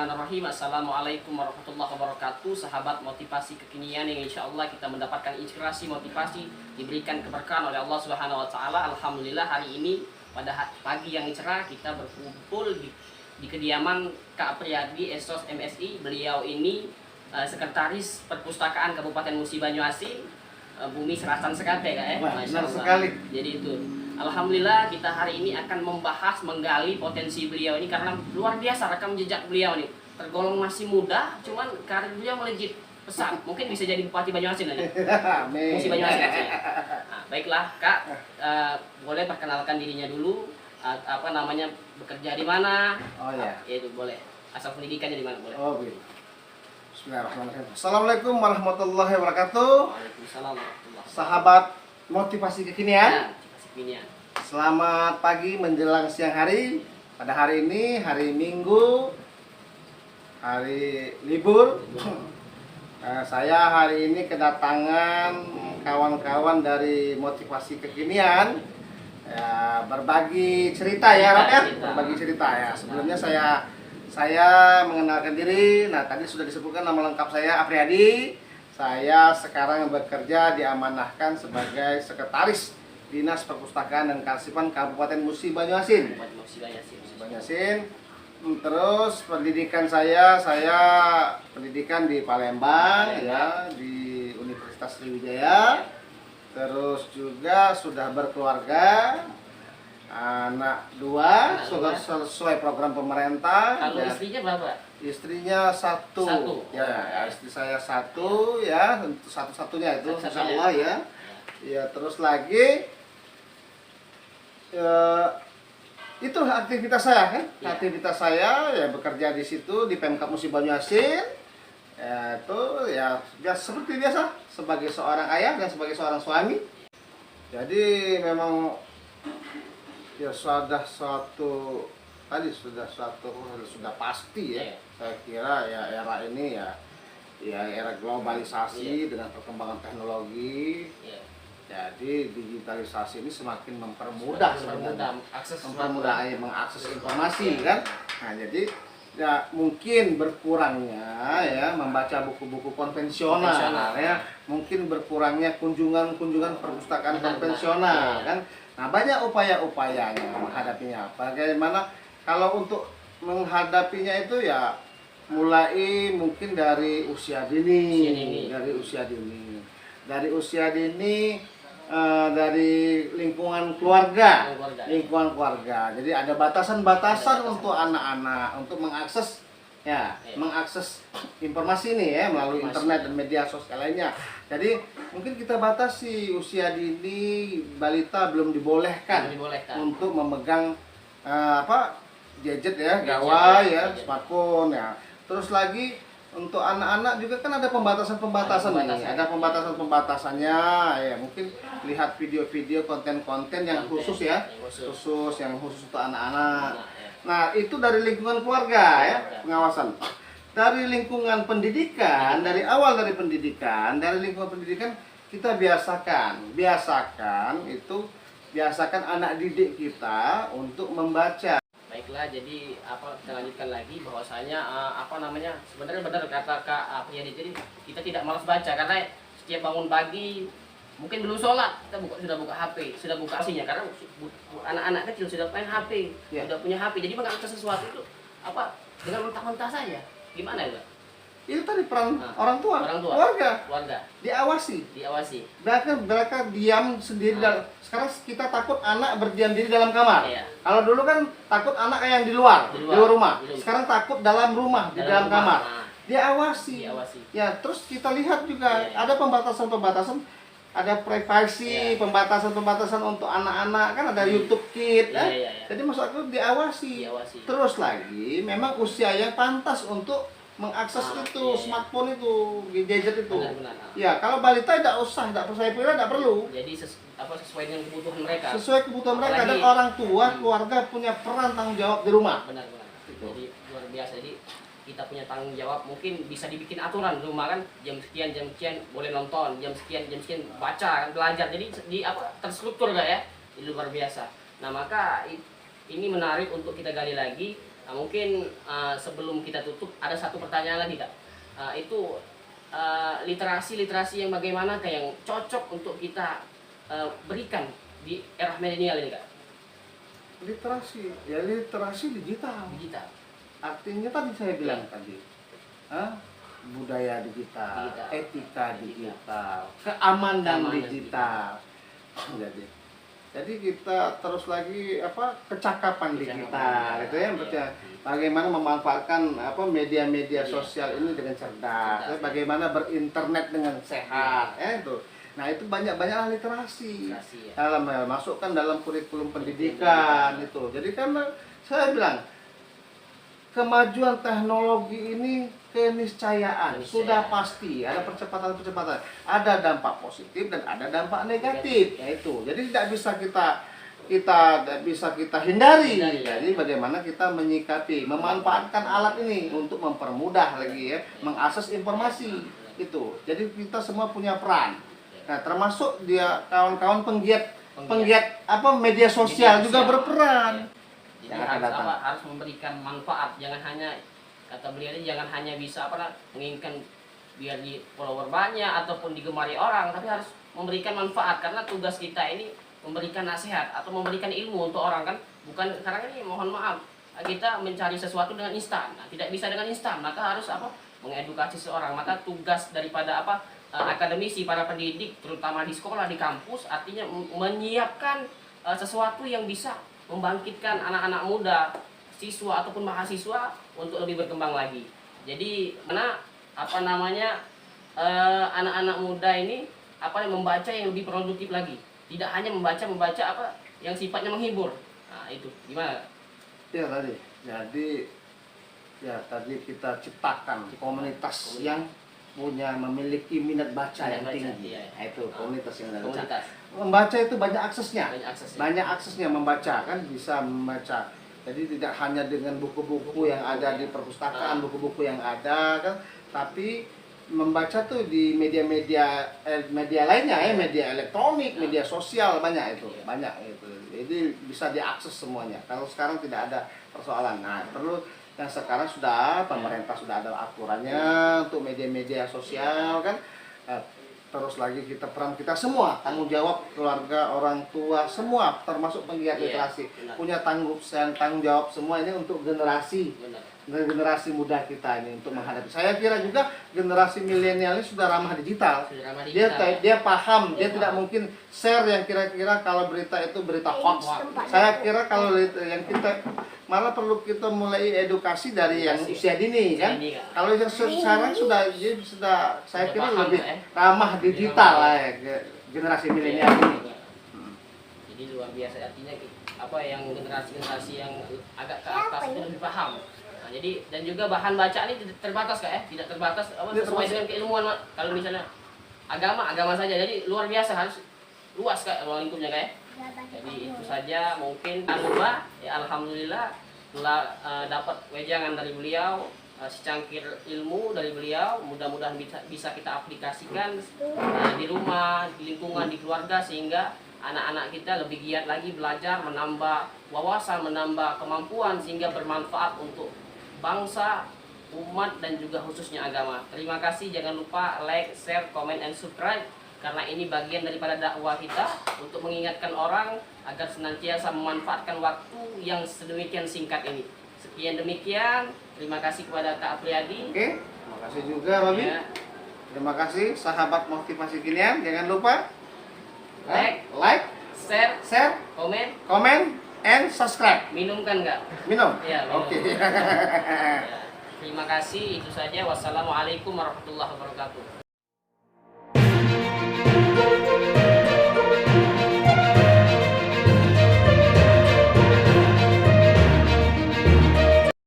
Bismillahirrahmanirrahim. Assalamualaikum warahmatullahi wabarakatuh. Sahabat motivasi kekinian yang insya Allah kita mendapatkan inspirasi, motivasi, diberikan keberkahan oleh Allah Subhanahu Wa Taala. Alhamdulillah hari ini pada pagi yang cerah kita berkumpul di kediaman Kak Apriyadi Esos MSI. Beliau ini sekretaris perpustakaan Kabupaten Musi Banyuasin, bumi Serasan Sekate Kak ya. Masya Allah. Sekali. Jadi itu. Alhamdulillah kita hari ini akan membahas, menggali potensi beliau ini karena luar biasa rekam jejak beliau ini. Tergolong masih muda, cuman karir beliau melejit pesat. Mungkin bisa jadi Bupati Banyuasin aja. Musi Banyuasin. Nah, baiklah Kak, boleh perkenalkan dirinya dulu. Apa namanya, bekerja di mana? Oh ya. Itu boleh. Asal pendidikannya di mana boleh. Oh gitu. Bismillahirrahmanirrahim. Assalamualaikum warahmatullahi wabarakatuh. Waalaikumsalam warahmatullahi wabarakatuh. Sahabat motivasi kekinian. Selamat pagi menjelang siang hari. Pada hari ini hari Minggu, hari libur. Saya hari ini kedatangan kawan-kawan dari motivasi kekinian, ya, berbagi cerita ya, Pak ya. Berbagi cerita ya. Sebelumnya saya mengenalkan diri. Nah, tadi sudah disebutkan nama lengkap saya Apriyadi. Saya sekarang bekerja diamanahkan sebagai sekretaris Dinas Perpustakaan dan Kearsipan Kabupaten Musi Banyuasin. Terus pendidikan saya pendidikan di Palembang ya, di Universitas Sriwijaya. Terus juga sudah berkeluarga, anak 2, sudah sesuai program pemerintah. Kalau ya. istrinya berapa? Istrinya satu. Ya, istri saya 1 ya, satu-satunya itu insya Allah ya. Ya, terus lagi itu aktivitas saya kan, aktivitas saya ya bekerja di situ di Pemkab Musi Banyuasin. Ya, itu ya seperti biasa sebagai seorang ayah dan sebagai seorang suami. Jadi memang ya sudah suatu pasti ya. Saya kira ya era ini ya era globalisasi dengan perkembangan teknologi. Jadi digitalisasi ini semakin mempermudah mengakses informasi kan. Nah, jadi ya mungkin berkurangnya ya membaca buku-buku konvensional ya, mungkin berkurangnya kunjungan perpustakaan konvensional kan. Nah, banyak upaya-upayanya menghadapinya. Bagaimana kalau untuk menghadapinya itu ya mulai mungkin dari usia dini. Dari usia dini dari lingkungan keluarga. Jadi ada batasan-batasan untuk anak-anak untuk mengakses mengakses informasi ini ya melalui internet dan media sosial lainnya. Jadi mungkin kita batasi usia dini, balita belum dibolehkan untuk memegang gadget ya, gawai ya, smartphone ya. Terus lagi untuk anak-anak juga kan ada pembatasan-pembatasan ini. Ada pembatasannya ya, mungkin lihat video-video konten-konten yang khusus ya, yang khusus untuk anak-anak. Nah, itu dari lingkungan keluarga ya, pengawasan. Dari lingkungan pendidikan, dari awal dari lingkungan pendidikan kita biasakan anak didik kita untuk membaca. Baiklah, jadi kita lanjutkan lagi bahwasanya sebenarnya benar kata Kak Apriyadi, jadi kita tidak malas baca karena setiap bangun pagi mungkin belum sholat kita sudah buka HP, sudah buka aslinya karena anak-anak kecil sudah main HP, sudah punya HP, jadi mengakses sesuatu itu dengan mentah-mentah saja. Gimana ya, Pak? Itu tadi peran orang tua, keluarga. Diawasi. Mereka diam sendiri. Sekarang kita takut anak berdiam diri dalam kamar. Kalau dulu kan takut anak yang di luar rumah. Sekarang takut dalam rumah, di dalam kamar. Diawasi. Ya, terus kita lihat juga ada pembatasan-pembatasan, ada privasi, pembatasan-pembatasan untuk anak-anak kan, ada YouTube Kids. Jadi maksud aku diawasi. Terus lagi memang usia yang pantas untuk mengakses smartphone itu, gadget itu. Benar. Ya, kalau balita tidak usah, saya kira tidak perlu. Jadi sesuai dengan kebutuhan mereka. Sesuai kebutuhan mereka. Dan orang tua, keluarga punya peran tanggung jawab di rumah. Benar. Jadi luar biasa. Jadi kita punya tanggung jawab, mungkin bisa dibikin aturan di rumah kan, jam sekian boleh nonton, jam sekian baca kan, belajar. Jadi terstruktur ya. Ini luar biasa. Nah, maka ini menarik untuk kita gali lagi Nah, mungkin sebelum kita tutup ada satu pertanyaan lagi Kak. Itu literasi yang bagaimana Kak yang cocok untuk kita berikan di era milenial ini Kak? Literasi digital. Digital. Artinya tadi saya bilang tadi, budaya digital, Digital. etika digital, keamanan Keamanan digital. Jadi kita terus lagi kecakapan digital, itu ya, Iya. bagaimana memanfaatkan media-media Iya. sosial ini dengan cerdas, Cerdas, bagaimana berinternet dengan sehat, itu. Nah itu banyak literasi Literasi, ya. dalam masukkan dalam kurikulum pendidikan itu. Jadi karena saya bilang kemajuan teknologi ini keniscayaan sudah pasti ada percepatan, ada dampak positif dan ada dampak negatif, yaitu jadi tidak bisa kita hindari. Jadi bagaimana kita menyikapi, memanfaatkan alat ini untuk mempermudah lagi ya mengakses informasi itu. Jadi kita semua punya peran. Nah, termasuk dia kawan-kawan penggiat media sosial juga berperan. Jadi Yang akan datang. harus memberikan manfaat, jangan hanya kata beliau ini jangan hanya bisa menginginkan biar di follower banyak ataupun digemari orang, tapi harus memberikan manfaat karena tugas kita ini memberikan nasihat atau memberikan ilmu untuk orang kan, bukan sekarang ini mohon maaf kita mencari sesuatu dengan instan. Nah, tidak bisa dengan instan, maka harus mengedukasi seorang. Maka tugas daripada akademisi, para pendidik terutama di sekolah, di kampus artinya menyiapkan sesuatu yang bisa membangkitkan anak-anak muda, siswa ataupun mahasiswa untuk lebih berkembang lagi. Jadi anak-anak muda ini membaca yang lebih produktif lagi. Tidak hanya membaca yang sifatnya menghibur. Nah, itu gimana? Ya tadi. Jadi tadi kita ciptakan komunitas yang memiliki minat baca yang tinggi. Iya. Nah, itu komunitas yang minat baca. Komunitas. Membaca itu banyak aksesnya. Banyak Aksesnya membaca kan bisa membaca. Jadi tidak hanya dengan buku-buku yang ada di perpustakaan, buku-buku yang ada kan, tapi membaca tuh di media lainnya ya, media elektronik, media sosial banyak itu. Jadi bisa diakses semuanya. Kalau sekarang tidak ada persoalan. Nah, perlu yang sekarang pemerintah sudah ada aturannya untuk media-media sosial kan. Terus lagi peran kita semua, tanggung jawab keluarga, orang tua, semua termasuk penggiat literasi punya tanggung jawab semua ini untuk generasi muda kita ini untuk menghadapi. Saya kira juga generasi milenial ini sudah ramah digital. Dia paham, dia tidak mungkin share yang kira-kira kalau berita itu berita hoax. Saya kira kalau yang kita malah perlu kita mulai edukasi dari yang usia dini kan. Kalau yang sekarang sudah saya kira lebih ramah digital lah ya, generasi milenial ini. Jadi luar biasa artinya yang generasi yang agak ke atas itu lebih paham. Nah, jadi dan juga bahan bacaan ini tidak terbatas tidak terbatas sesuai dengan keilmuan. Kalau misalnya agama saja, jadi luar biasa harus luas ruang lingkupnya Jadi itu saja mungkin alhamdulillah telah dapat wejangan dari beliau, secangkir ilmu dari beliau, mudah-mudahan bisa kita aplikasikan di rumah, di lingkungan, di keluarga sehingga anak-anak kita lebih giat lagi belajar, menambah wawasan, menambah kemampuan sehingga bermanfaat untuk bangsa, umat dan juga khususnya agama. Terima kasih, jangan lupa like, share, comment, and subscribe karena ini bagian daripada dakwah kita untuk mengingatkan orang agar senantiasa memanfaatkan waktu yang sedemikian singkat ini. Sekian demikian, terima kasih kepada Kak Apriyadi. Oke, terima kasih juga Robi. Ya. Terima kasih sahabat motivasi kinian, jangan lupa Like, share, komen, and subscribe. minum kan nggak? Minum? Ya, minum. Oke. Ya. Terima kasih, itu saja. Wassalamualaikum warahmatullahi wabarakatuh.